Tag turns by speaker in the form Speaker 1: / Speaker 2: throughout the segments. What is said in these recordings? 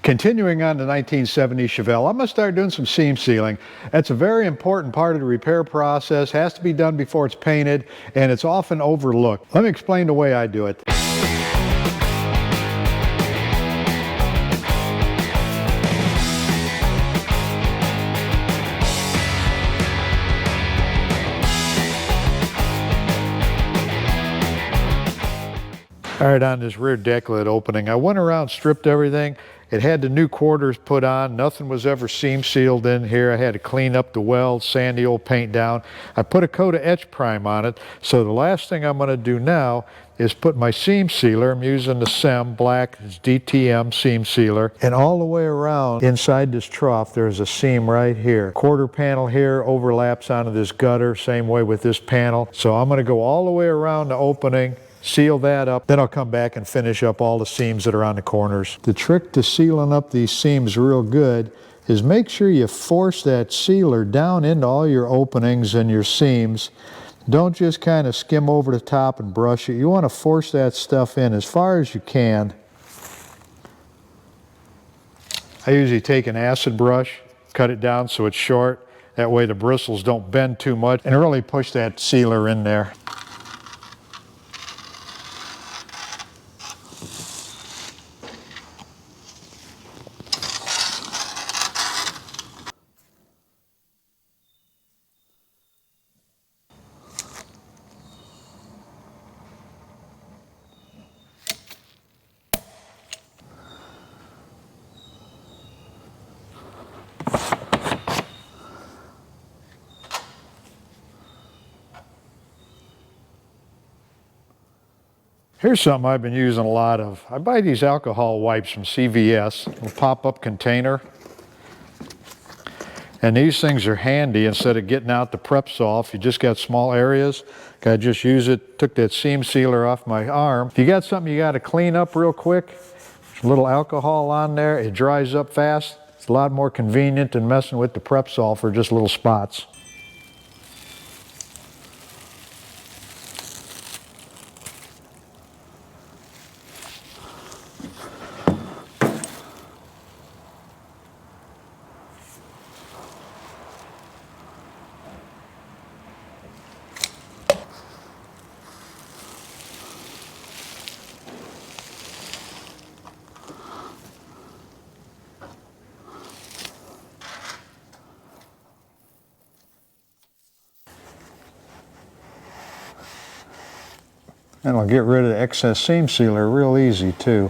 Speaker 1: Continuing on the 1970 Chevelle, I'm going to start doing some seam sealing. That's a very important part of the repair process, has to be done before it's painted, and it's often overlooked. Let me explain the way I do it. All right, on this rear deck lid opening, I went around, stripped everything. It had the new quarters put on. Nothing was ever seam sealed in here. I had to clean up the welds, sand the old paint down. I put a coat of etch prime on it. So the last thing I'm going to do now is put my seam sealer. I'm using the SEM black, it's DTM seam sealer. And all the way around inside this trough, there's a seam right here. Quarter panel here overlaps onto this gutter, same way with this panel. So I'm going to go all the way around the opening, seal that up, then I'll come back and finish up all the seams that are on the corners. The trick to sealing up these seams real good is make sure you force that sealer down into all your openings and your seams. Don't just kind of skim over the top and brush it. You want to force that stuff in as far as you can. I usually take an acid brush, cut it down so it's short. That way the bristles don't bend too much, and really push that sealer in there. Here's something I've been using a lot of. I buy these alcohol wipes from CVS, a pop-up container. And these things are handy instead of getting out the prep saw. If you just got small areas, I just use it, took that seam sealer off my arm. If you got something you got to clean up real quick, there's a little alcohol on there, it dries up fast. It's a lot more convenient than messing with the prep saw for just little spots. And I'll get rid of the excess seam sealer real easy too.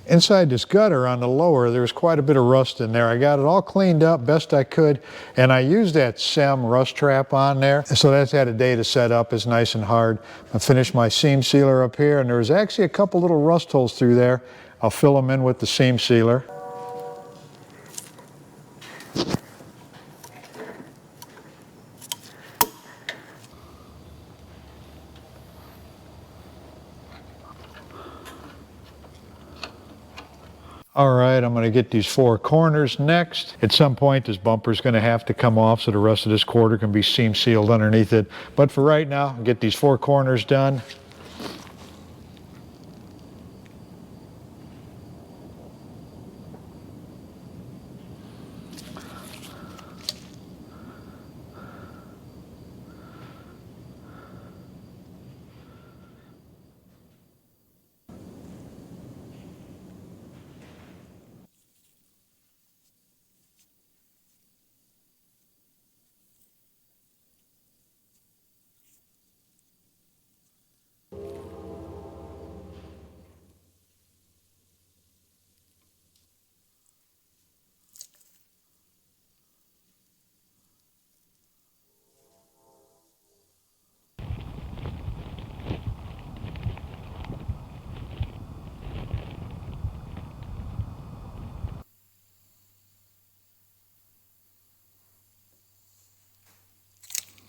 Speaker 1: Inside this gutter on the lower, there's quite a bit of rust in there. I got it all cleaned up best I could, and I used that SEM rust trap on there. So that's had a day to set up. It's nice and hard. I finished my seam sealer up here, and there's actually a couple little rust holes through there. I'll fill them in with the seam sealer. All right, I'm going to get these four corners next. At some point, this bumper's going to have to come off so the rest of this quarter can be seam sealed underneath it. But for right now, I'll get these four corners done.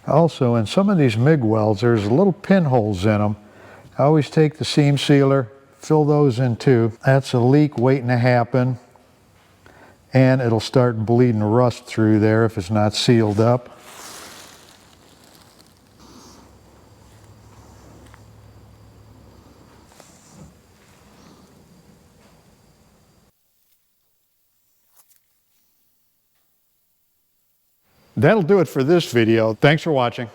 Speaker 1: Also, in some of these Mig Wells, there's little pinholes in them. I always take the seam sealer, fill those in too. That's a leak waiting to happen, and it'll start bleeding rust through there if it's not sealed up. That'll do it for this video. Thanks for watching.